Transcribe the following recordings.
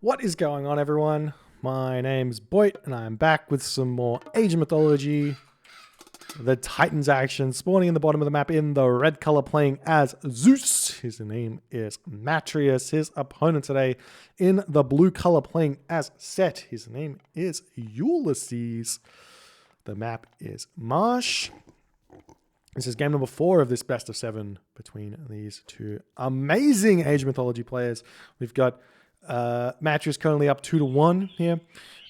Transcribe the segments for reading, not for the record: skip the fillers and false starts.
What is going on, everyone? My name's Boit, and I'm back with some more Age of Mythology. The Titans action, spawning in the bottom of the map in the red color, playing as Zeus. His name is Matreiuss. His opponent today in the blue color, playing as Set. His name is Ulysses. The map is Marsh. This is game number 4 of this best of 7 between these two amazing Age of Mythology players. We've got Matreiuss currently up 2-1 here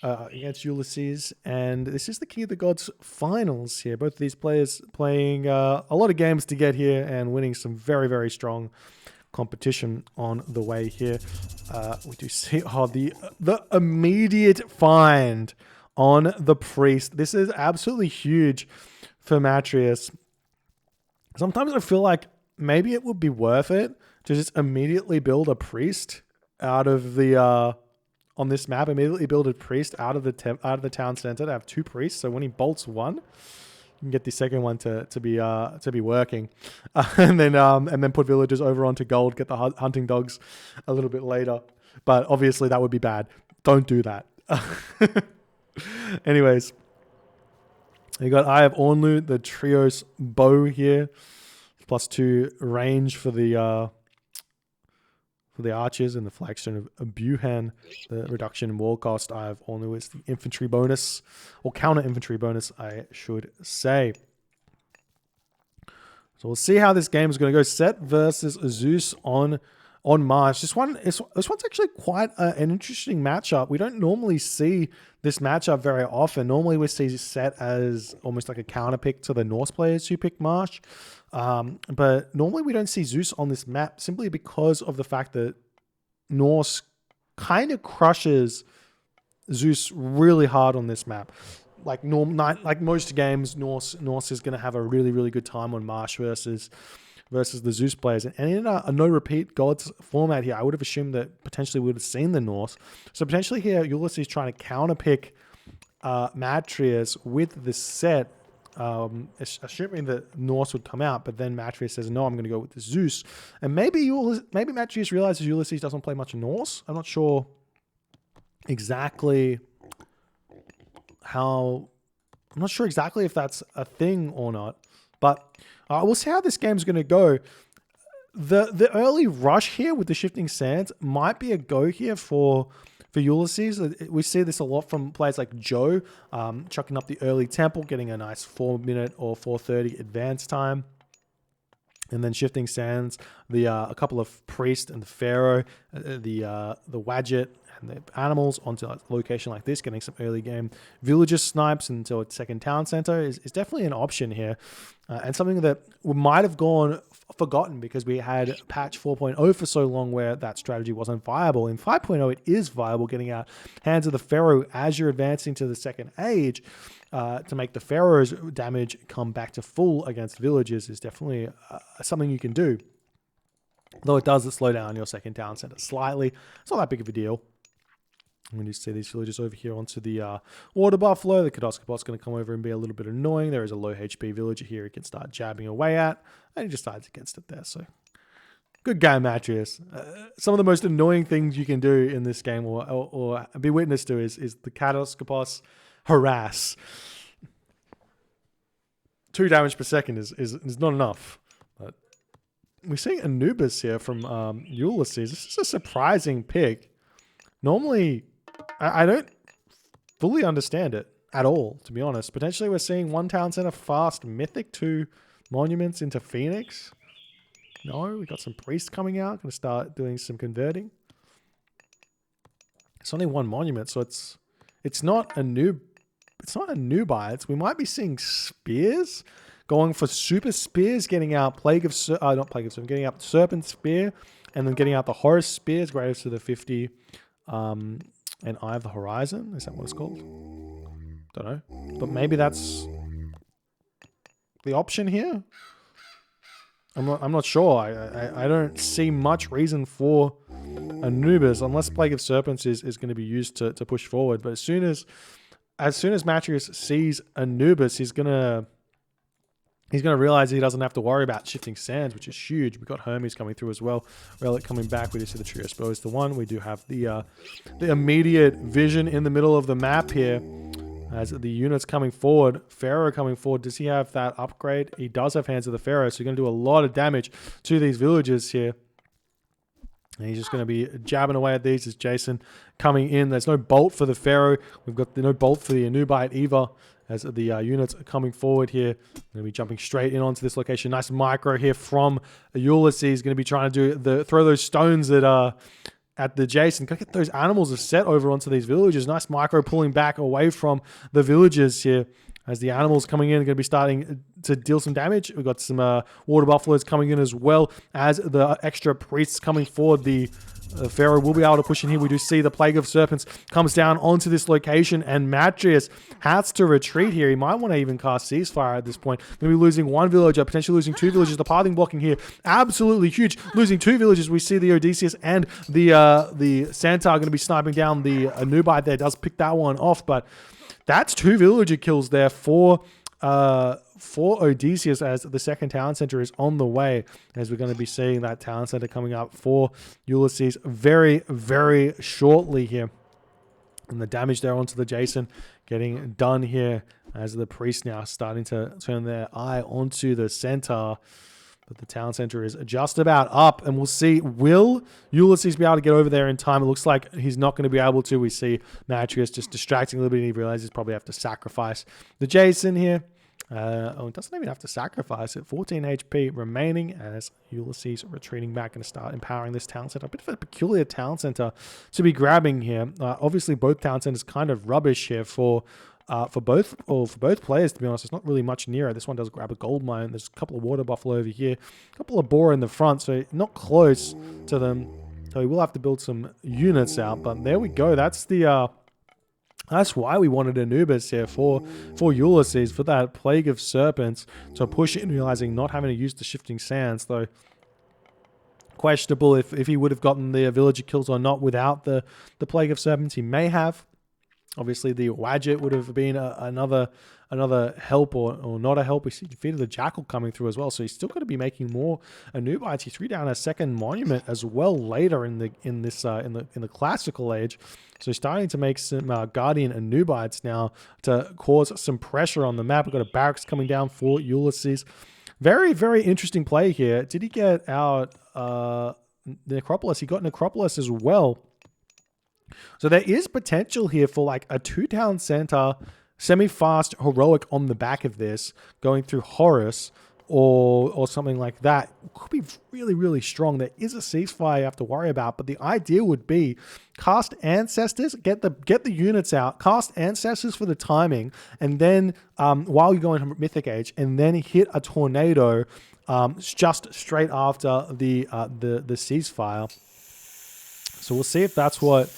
against Ulysses, and this is the King of the Gods finals here. Both of these players playing a lot of games to get here and winning some very, very strong competition on the way here. We do see the immediate find on the priest. This is absolutely huge for Matreiuss. Sometimes I feel like maybe it would be worth it to just immediately build a priest out of the on this map. Immediately build a priest out of the town center to have 2 priests. So when he bolts one, you can get the second one to be working, and then put villagers over onto gold. Get the hunting dogs a little bit later, but obviously that would be bad. Don't do that. Anyways, you got Eye of Ornlu, the Trios bow here, +2 range for the archers, and the flagstone of Buhan, the reduction in wall cost. Eye of Ornlu is the infantry bonus, or counter infantry bonus, I should say. So we'll see how this game is going to go. Set versus Zeus on Marsh. This one's actually quite an interesting matchup. We don't normally see this matchup very often. Normally we see Set as almost like a counter pick to the Norse players who pick Marsh. But normally we don't see Zeus on this map simply because of the fact that Norse kind of crushes Zeus really hard on this map. Like most games, Norse is going to have a really, really good time on Marsh versus the Zeus players. And in a no-repeat gods format here, I would have assumed that potentially we would have seen the Norse. So potentially here, Ulysses trying to counterpick Matreiuss with this set, assuming that Norse would come out, but then Matreiuss says, no, I'm going to go with the Zeus. And maybe Matreiuss realizes Ulysses doesn't play much Norse. I'm not sure exactly if that's a thing or not. But we'll see how this game's going to go. The early rush here with the shifting sands might be a go here for Ulysses. We see this a lot from players like Joe, chucking up the early temple, getting a nice 4-minute or 4:30 advance time. And then shifting sands, a couple of priests and the pharaoh, the Wadjet and the animals onto a location like this, getting some early game villager snipes until its second town center is definitely an option here, and something that might have gone forgotten because we had patch 4.0 for so long where that strategy wasn't viable. In 5.0 it is viable, getting out Hands of the Pharaoh as you're advancing to the second age to make the Pharaoh's damage come back to full against villagers is definitely something you can do. Though it does slow down your second town center slightly. It's not that big of a deal. When you see these villagers over here onto the water buffalo, the Kadoskabot's going to come over and be a little bit annoying. There is a low HP villager here he can start jabbing away at, and he just decides against it there. So good game, Matreiuss. Some of the most annoying things you can do in this game or be witness to is the Kadoskabos harass. 2 damage per second is not enough. But we're seeing Anubis here from Ulysses. This is a surprising pick. Normally, I don't fully understand it at all, to be honest. Potentially we're seeing 1 town center fast mythic, 2 monuments into Phoenix. No, we got some priests coming out, going to start doing some converting. It's only 1 monument, so it's not a new buy. We might be seeing spears going for super spears, getting out getting out Serpent Spear, and then getting out the Horus Spears, greater to the 50. And Eye of the Horizon, is that what it's called? Don't know, but maybe that's the option here. I'm not sure. I don't see much reason for Anubis unless Plague of Serpents is going to be used to push forward. But as soon as Matreiuss sees Anubis, he's gonna He's going to realize he doesn't have to worry about shifting sands, which is huge. We've got Hermes coming through as well. Relic coming back. We do see the trio spell is the one. We do have the immediate vision in the middle of the map here as the units coming forward. Pharaoh coming forward. Does he have that upgrade? He does have Hands of the Pharaoh, so you're going to do a lot of damage to these villages here. And he's just going to be jabbing away at these as Jason coming in. There's no bolt for the Pharaoh. We've got no bolt for the Anubite either. As the units are coming forward here, going to be jumping straight in onto this location. Nice micro here from Ulysses. Going to be trying to throw those stones at the Jason. Go get those animals set over onto these villages. Nice micro pulling back away from the villages here. As the animals coming in are going to be starting to deal some damage. We've got some water buffaloes coming in as well as the extra priests coming forward. The Pharaoh will be able to push in here. We do see the Plague of Serpents comes down onto this location, and Matreiuss has to retreat here. He might want to even cast Ceasefire at this point. Going to be losing one villager, potentially losing two villages. The pathing blocking here, absolutely huge. Losing two villages. We see the Odysseus and the Centaur going to be sniping down the Anubite there. Does pick that one off, but that's two villager kills there for Odysseus, as the second town center is on the way, as we're going to be seeing that town center coming up for Ulysses very, very shortly here. And the damage there onto the Jason getting done here as the priests now starting to turn their eye onto the centaur. But the town center is just about up, and we'll see, will Ulysses be able to get over there in time? It looks like he's not going to be able to. We see Matreiuss just distracting a little bit, and he realizes probably have to sacrifice the Jason here. It doesn't even have to sacrifice it. 14 HP remaining as Ulysses retreating back and start empowering this town center. A bit of a peculiar town center to be grabbing here. Obviously, both town centers kind of rubbish here for both players, to be honest. There's not really much near it. This one does grab a gold mine. There's a couple of water buffalo over here, a couple of boar in the front, so not close to them. So we will have to build some units out. But there we go. That's the that's why we wanted Anubis here for Ulysses, for that Plague of Serpents to push in, realizing not having to use the shifting sands, though questionable if he would have gotten the villager kills or not without the Plague of Serpents. He may have. Obviously, the Wadjet would have been another help or not a help. We see defeated the Jackal coming through as well, so he's still going to be making more Anubites. He threw down a second monument as well later in the classical age. So he's starting to make some Guardian Anubites now to cause some pressure on the map. We've got a barracks coming down for Ulysses. Very, very interesting play here. Did he get out the Necropolis? He got Necropolis as well. So there is potential here for like a two-town center, semi-fast heroic on the back of this, going through Horus or something like that. Could be really, really strong. There is a ceasefire you have to worry about, but the idea would be cast Ancestors, get the units out, cast Ancestors for the timing, and then while you're going to Mythic Age, and then hit a tornado just straight after the ceasefire. So we'll see if that's what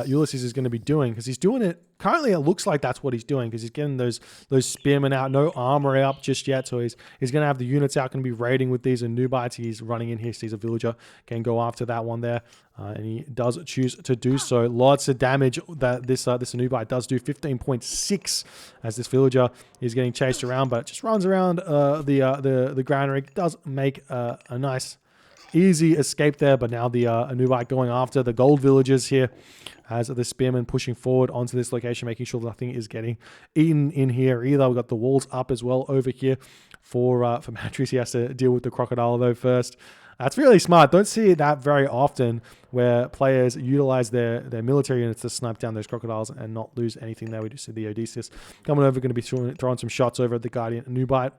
Ulysses is going to be doing, because he's doing it. Currently, it looks like that's what he's doing, because he's getting those spearmen out, no armor up just yet. So he's going to have the units out, going to be raiding with these Anubites. He's running in here, sees a villager, can go after that one there, and he does choose to do so. Lots of damage that this Anubite does do, 15.6 as this villager is getting chased around, but just runs around the granary. Does make a nice easy escape there, but now the Anubite going after the gold villagers here as the spearmen pushing forward onto this location, making sure nothing is getting eaten in here either. We've got the walls up as well over here for Matreiuss. He has to deal with the crocodile though first. That's really smart. Don't see that very often where players utilize their military units to snipe down those crocodiles and not lose anything there. We do see the Odysseus coming over, going to be throwing some shots over at the Guardian Anubite.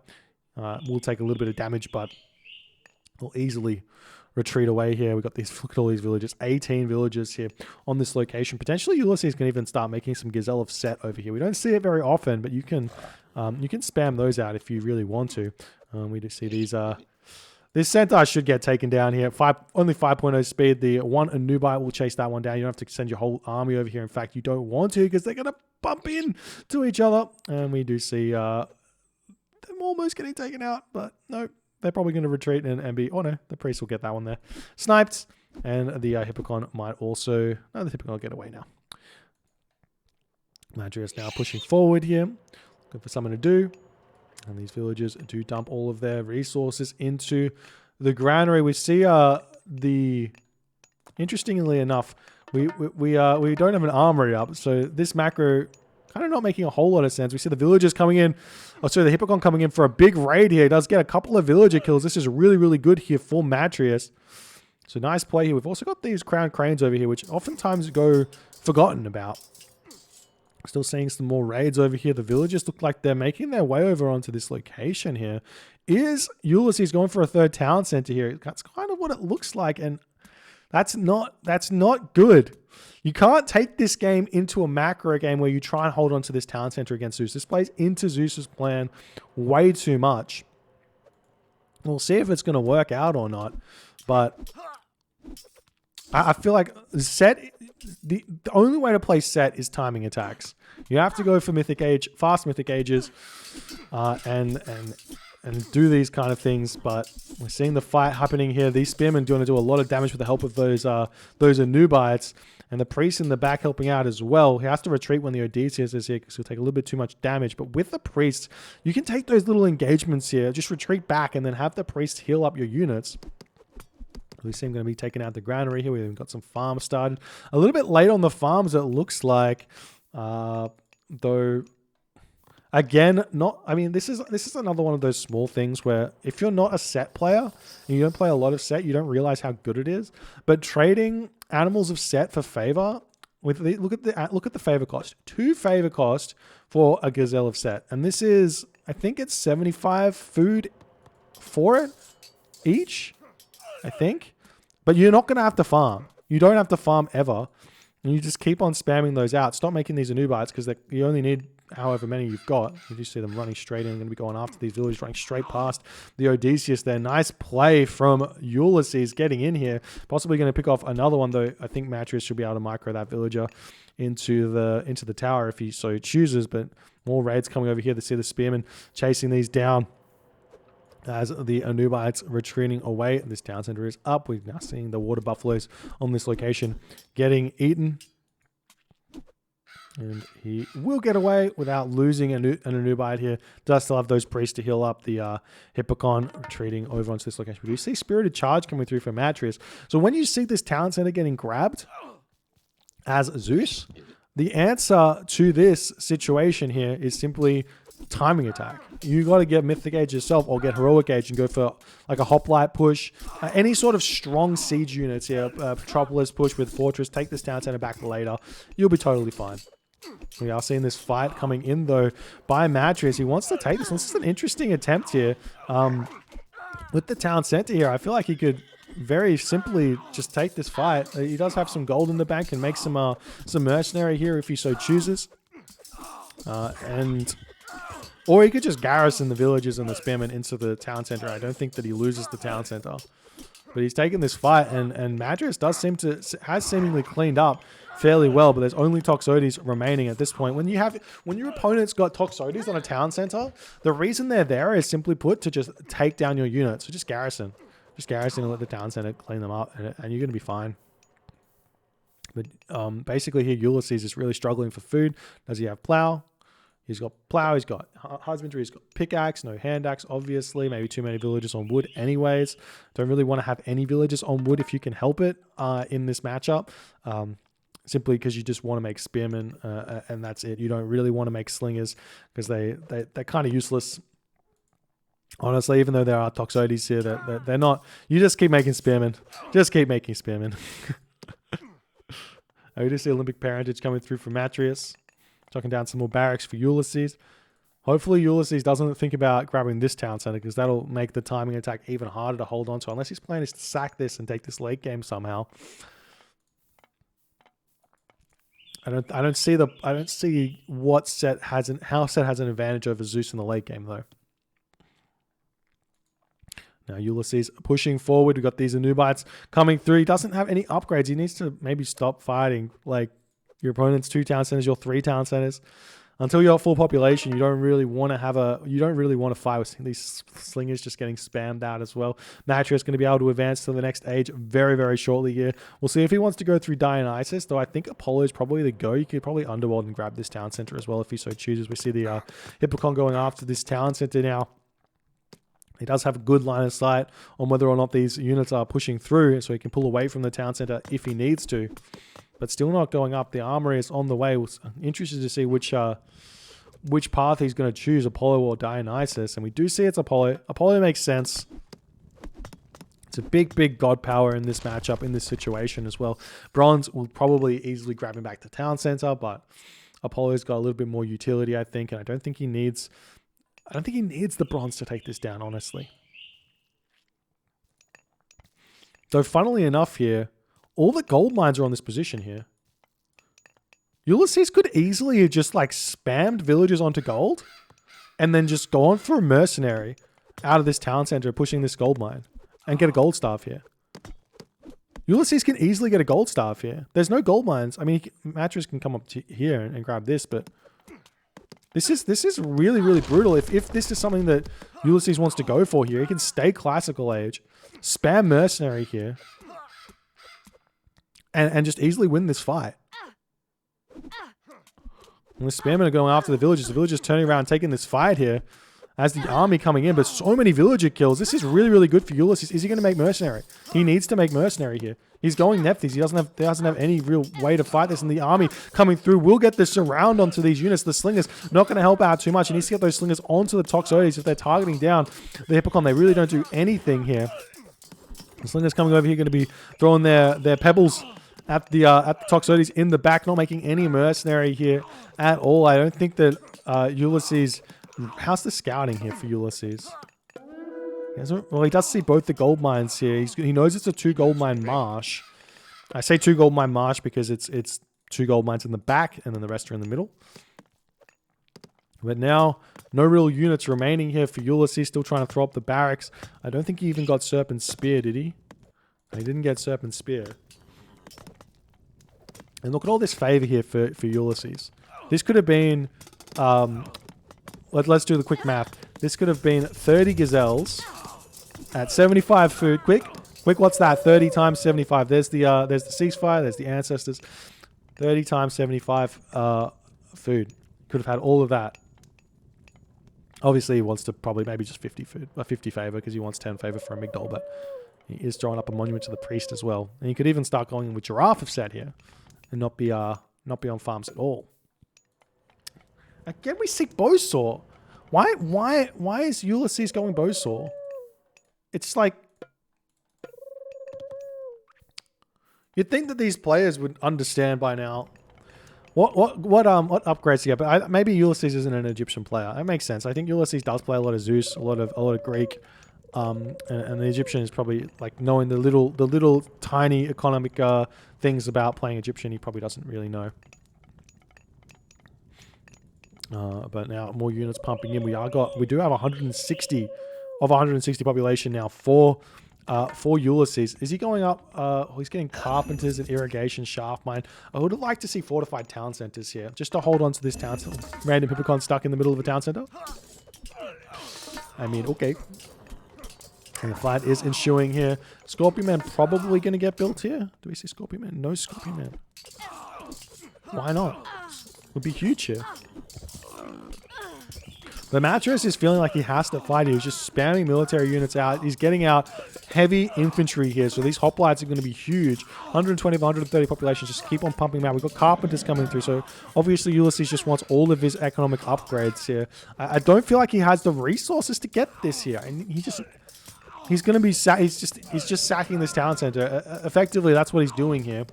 Will take a little bit of damage, but will easily retreat away here. We've got these, look at all these villages, 18 villages here on this location. Potentially Ulysses can even start making some Gazelle of Set over here. We don't see it very often, but you can spam those out if you really want to. We do see these this Centaur should get taken down here. Only 5.0 speed. The one Anubite will chase that one down. You don't have to send your whole army over here. In fact, you don't want to, because they're going to bump in to each other. And we do see them almost getting taken out, but no. They're probably going to retreat and be... Oh, no. The priest will get that one there. Sniped. And the Hippocon might also... No, the Hippocon will get away now. Matreiuss now pushing forward here. Looking for something to do. And these villagers do dump all of their resources into the granary. We see interestingly enough, we don't have an armory up, so this macro kind of not making a whole lot of sense. We see the villagers coming in. Oh, sorry, the Hippocon coming in for a big raid here. He does get a couple of villager kills. This is really, really good here for Matreiuss. So nice play here. We've also got these crown cranes over here, which oftentimes go forgotten about. Still seeing some more raids over here. The villagers look like they're making their way over onto this location here. Is Ulysses going for a third town center here? That's kind of what it looks like, and that's not good. You can't take this game into a macro game where you try and hold on to this town center against Zeus. This plays into Zeus's plan way too much. We'll see if it's going to work out or not, but I feel like the only way to play set is timing attacks. You have to go for Mythic Age, fast Mythic Ages, and do these kind of things. But we're seeing the fight happening here. These spearmen going to do a lot of damage with the help of those Anubites, and the priest in the back helping out as well. He has to retreat when the Odysseus is here because he'll take a little bit too much damage. But with the priest, you can take those little engagements here, just retreat back, and then have the priest heal up your units. We see him going to be taking out the granary here. We've got some farms started. A little bit late on the farms, it looks like. Though, again, this is another one of those small things where if you're not a set player and you don't play a lot of set, you don't realize how good it is. But trading animals of set for favor, look at the favor cost. 2 favor cost for a gazelle of set. And this is, I think it's 75 food for it each, I think. But you're not going to have to farm. You don't have to farm ever. And you just keep on spamming those out. Stop making these Anubites because you only need however many you've got. You just see them running straight in. Going to be going after these villagers, running straight past the Odysseus there. Nice play from Ulysses getting in here. Possibly going to pick off another one, though. I think Matreiuss should be able to micro that villager into the tower if he so chooses. But more raids coming over here to see the spearmen chasing these down. As the Anubites retreating away, this town center is up. We're now seeing the water buffaloes on this location getting eaten. And he will get away without losing an Anubite here. Does still have those priests to heal up the Hippocon retreating over onto this location. But you see Spirited Charge coming through for Matreiuss. So when you see this town center getting grabbed as Zeus, the answer to this situation here is simply timing attack. You got to get Mythic Age yourself or get Heroic Age and go for like a Hoplite push. Any sort of strong siege units here. Petropolis push with Fortress. Take this town center back later. You'll be totally fine. We are seeing this fight coming in though by Matreiuss. He wants to take this. This is an interesting attempt here. With the town center here, I feel like he could very simply just take this fight. He does have some gold in the bank and make some mercenary here if he so chooses. Or he could just garrison the villagers and the spearmen into the town center. I don't think that he loses the town center. But he's taken this fight, and Matreiuss has seemingly cleaned up fairly well, but there's only Toxotes remaining at this point. When your opponent's got Toxotes on a town center, the reason they're there is simply put to just take down your units. So just garrison. Just garrison and let the town center clean them up, and you're going to be fine. But basically here, Ulysses is really struggling for food. Does he have plow? He's got plow, he's got husbandry, he's got pickaxe, no hand axe, obviously. Maybe too many villagers on wood anyways. Don't really want to have any villagers on wood if you can help it in this matchup. Simply because you just want to make spearmen and that's it. You don't really want to make slingers because they're kind of useless. Honestly, even though there are Toxotes here, they're not. You just keep making spearmen. Just keep making spearmen. We just see Olympic parentage coming through from Matreiuss. Chucking down some more barracks for Ulysses. Hopefully Ulysses doesn't think about grabbing this town center because that'll make the timing attack even harder to hold on to unless his plan is to sack this and take this late game somehow. I don't see how set has an advantage over Zeus in the late game though. Now Ulysses pushing forward. We've got these Anubites coming through. He doesn't have any upgrades. He needs to maybe stop fighting like your opponent's 2 town centers, your 3 town centers. Until you're at full population, you don't really want to fight with these slingers just getting spammed out as well. Matreiuss going to be able to advance to the next age very, very shortly here. We'll see if he wants to go through Dionysus, though I think Apollo is probably the go. You could probably underworld and grab this town center as well if he so chooses. We see the Hippocon going after this town center now. He does have a good line of sight on whether or not these units are pushing through, so he can pull away from the town center if he needs to. But still not going up. The armory is on the way. We're interested to see which path he's going to choose, Apollo or Dionysus. And we do see it's Apollo. Apollo makes sense. It's a big, big god power in this matchup, in this situation as well. Bronze will probably easily grab him back to town center, but Apollo's got a little bit more utility, I think. And I don't think he needs the bronze to take this down, honestly. Though, funnily enough here, all the gold mines are on this position here. Ulysses could easily have just like spammed villagers onto gold and then just gone for a mercenary out of this town center pushing this gold mine and get a gold staff here. Ulysses can easily get a gold staff here. There's no gold mines. I mean, Matreiuss can come up to here and grab this, but this is really, really brutal. If this is something that Ulysses wants to go for here, he can stay classical age, spam mercenary here, and just easily win this fight. And the spammen are going after the villagers turning around and taking this fight here as the army coming in, but so many villager kills. This is really, really good for Ulysses. Is he going to make mercenary? He needs to make mercenary here. He's going Nephthys. He doesn't have any real way to fight this, and the army coming through will get the surround onto these units. The slingers not going to help out too much. He needs to get those slingers onto the Toxotes. If they're targeting down the Hippocon, they really don't do anything here. The slingers coming over here going to be throwing their pebbles at the Toxotes in the back, not making any mercenary here at all. I don't think that Ulysses... How's the scouting here for Ulysses? Well, he does see both the gold mines here. He knows it's a 2 gold mine marsh. I say 2 gold mine marsh because it's 2 gold mines in the back and then the rest are in the middle. But now, no real units remaining here for Ulysses. Still trying to throw up the barracks. I don't think he even got Serpent Spear, did he? He didn't get Serpent Spear. And look at all this favor here for Ulysses. This could have been... Let's do the quick math. This could have been 30 gazelles at 75 food. Quick, what's that? 30 times 75. There's the ceasefire. There's the ancestors. 30 times 75 food. Could have had all of that. Obviously, he wants to probably maybe just 50 food, 50 favor because he wants 10 favor for Amygdala, but he is throwing up a monument to the priest as well. And you could even start going with giraffe if set here, and not be on farms at all. Again, we seek Bowsaw. Why is Ulysses going Bowsaw? It's like... You'd think that these players would understand by now what upgrades to get, but maybe Ulysses isn't an Egyptian player. That makes sense. I think Ulysses does play a lot of Zeus, a lot of Greek, and the Egyptian is probably like knowing the little tiny economic things about playing Egyptian. He probably doesn't really know. But now more units pumping in. We do have 160 of 160 population now for Ulysses. Is he going up? He's getting carpenters and irrigation shaft mine. I would have liked to see fortified town centers here, just to hold on to this town center. Random Hippocon stuck in the middle of a town center. I mean, okay. And the fight is ensuing here. Scorpion Man probably going to get built here. Do we see Scorpion Man? No Scorpion Man. Why not? Would be huge here. The Matreiuss is feeling like he has to fight. He's just spamming military units out. He's getting out heavy infantry here. So these hoplites are going to be huge. 120 of 130 populations. Just keep on pumping them out. We've got carpenters coming through. So obviously Ulysses just wants all of his economic upgrades here. I don't feel like he has the resources to get this here. And he's going to be... He's just sacking this town center. Effectively, that's what he's doing here.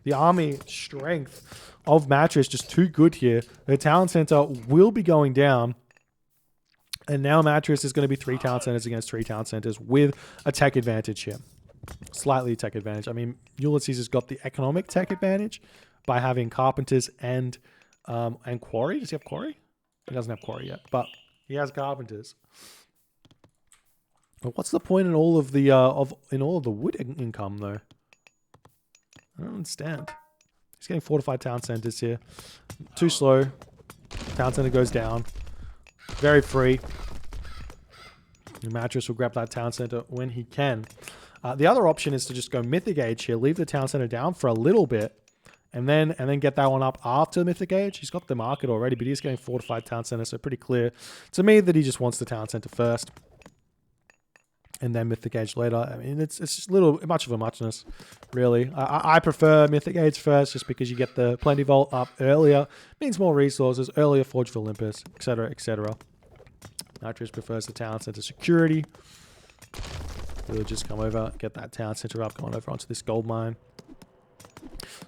The army strength of Matreiuss just too good here. The town center will be going down. And now Matreiuss is going to be 3 town centers against 3 town centers with a tech advantage here. Slightly tech advantage. I mean, Ulysses has got the economic tech advantage by having carpenters and quarry. Does he have quarry? He doesn't have quarry yet, but he has carpenters. But what's the point in all of the wood income though? I don't understand. He's getting fortified town centers here. Too slow. Town center goes down. Very free. And Matreiuss will grab that town center when he can. The other option is to just go Mythic Age here, leave the town center down for a little bit, and then get that one up after Mythic Age. He's got the market already, but he's getting fortified town center, so pretty clear to me that he just wants the town center first, and then Mythic Age later. I mean, it's just much of a muchness, really. I prefer Mythic Age first, just because you get the Plenty Vault up earlier, means more resources, earlier Forge of Olympus, etc., etc. Matreiuss prefers the town center security. We'll just come over, get that town center up, going over onto this gold mine.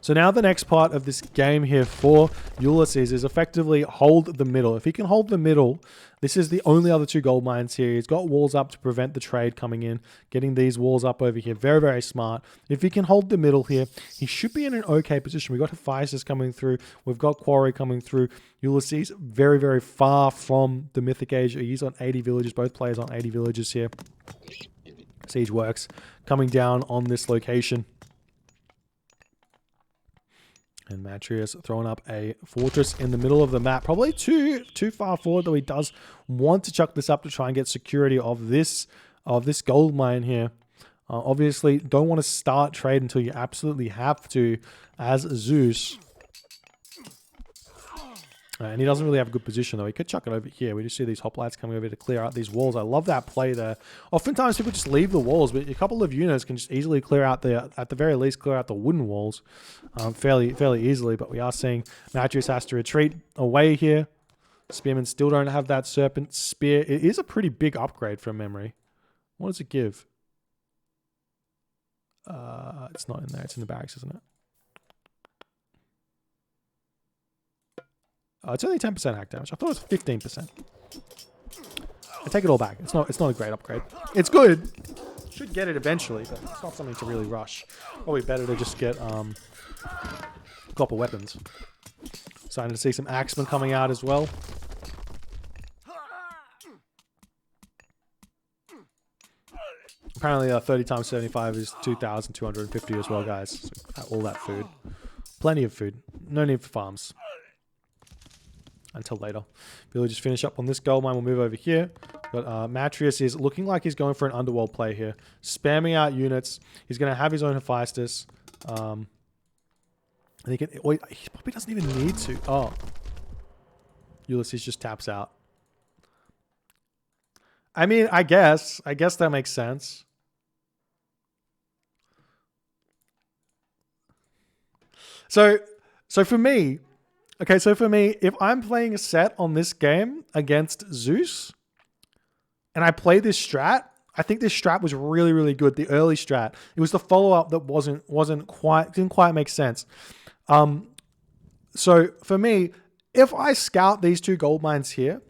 So now the next part of this game here for Ulysses is effectively hold the middle. If he can hold the middle, this is the only other two gold mines here. He's got walls up to prevent the trade coming in, getting these walls up over here. Very, very smart. If he can hold the middle here, he should be in an okay position. We've got Hephaestus coming through. We've got Quarry coming through. Ulysses, very, very far from the Mythic Age. He's on 80 villages. Both players on 80 villages here. Siege works coming down on this location. And Matreiuss throwing up a fortress in the middle of the map. Probably too far forward, though he does want to chuck this up to try and get security of this gold mine here. Obviously, don't want to start trade until you absolutely have to as Zeus. And he doesn't really have a good position, though. He could chuck it over here. We just see these hoplites coming over to clear out these walls. I love that play there. Oftentimes, people just leave the walls, but a couple of units can just easily clear out at the very least, clear out the wooden walls fairly easily. But we are seeing Matreiuss has to retreat away here. Spearmen still don't have that serpent spear. It is a pretty big upgrade from memory. What does it give? It's not in there. It's in the barracks, isn't it? It's only 10% hack damage. I thought it was 15%. I take it all back. It's not a great upgrade. It's good. Should get it eventually, but it's not something to really rush. Probably better to just get copper weapons. Starting to see some axemen coming out as well. Apparently 30 times 75 is 2,250 as well, guys. So all that food. Plenty of food. No need for farms. Until later. We'll just finish up on this gold mine. We'll move over here. But Matreiuss is looking like he's going for an underworld play here. Spamming out units. He's going to have his own Hephaestus. And he probably doesn't even need to. Oh. Ulysses just taps out. I mean, I guess that makes sense. So for me, if I'm playing a set on this game against Zeus, and I play this strat, I think this strat was really, really good. The early strat. It was the follow-up that didn't quite make sense. So for me, if I scout these two gold mines here,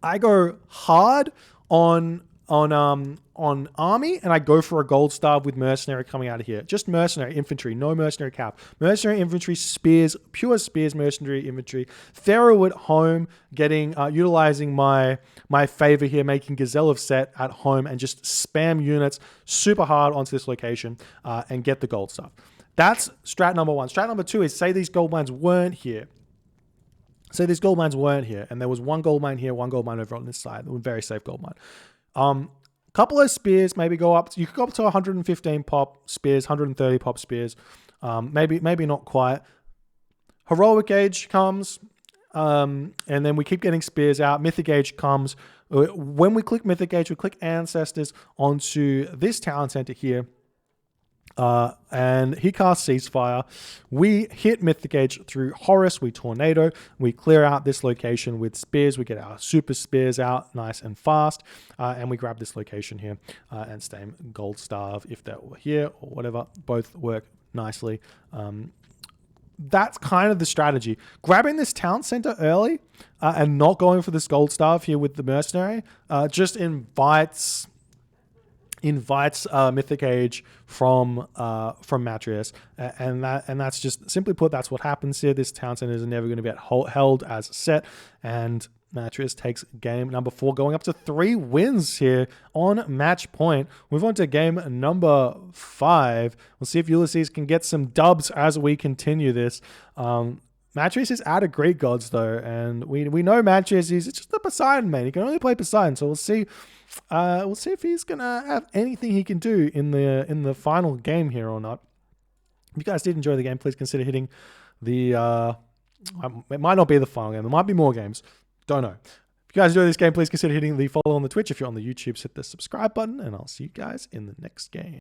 I go hard on army, and I go for a gold starve with mercenary coming out of here. Just mercenary infantry, no mercenary cap. Mercenary infantry, spears, pure spears, mercenary infantry. Pharaoh at home, utilizing my favor here, making Gazelle of Set at home, and just spam units super hard onto this location and get the gold stuff. That's strat number one. Strat number two is say these gold mines weren't here. Say these gold mines weren't here, and there was one gold mine here, one gold mine over on this side. Very safe gold mine. Couple of spears, maybe go up. You could go up to 115 pop spears, 130 pop spears. Maybe not quite. Heroic Age comes, and then we keep getting spears out. Mythic Age comes. When we click Mythic Age, we click Ancestors onto this town center here. And he casts Ceasefire. We hit Mythic Age through Horus. We Tornado. We clear out this location with spears. We get our super spears out nice and fast. And we grab this location here and same gold starve if that were here or whatever. Both work nicely. That's kind of the strategy. Grabbing this town center early and not going for this gold starve here with the mercenary just invites Mythic Age from Matreiuss, and that's just simply put, that's what happens here. This town center is never going to be held as set, and Matreiuss takes game number 4, going up to 3 wins here on match point. Move on to game number 5. We'll see if Ulysses can get some dubs as we continue this. Matreiuss is out of Greek gods though, and we know Matreiuss is just a Poseidon main. He can only play Poseidon, so we'll see. We'll see if he's gonna have anything he can do in the final game here or not. If you guys did enjoy the game, please consider hitting the. It might not be the final game. There might be more games. Don't know. If you guys enjoy this game, please consider hitting the follow on the Twitch. If you're on the YouTube, hit the subscribe button, and I'll see you guys in the next game.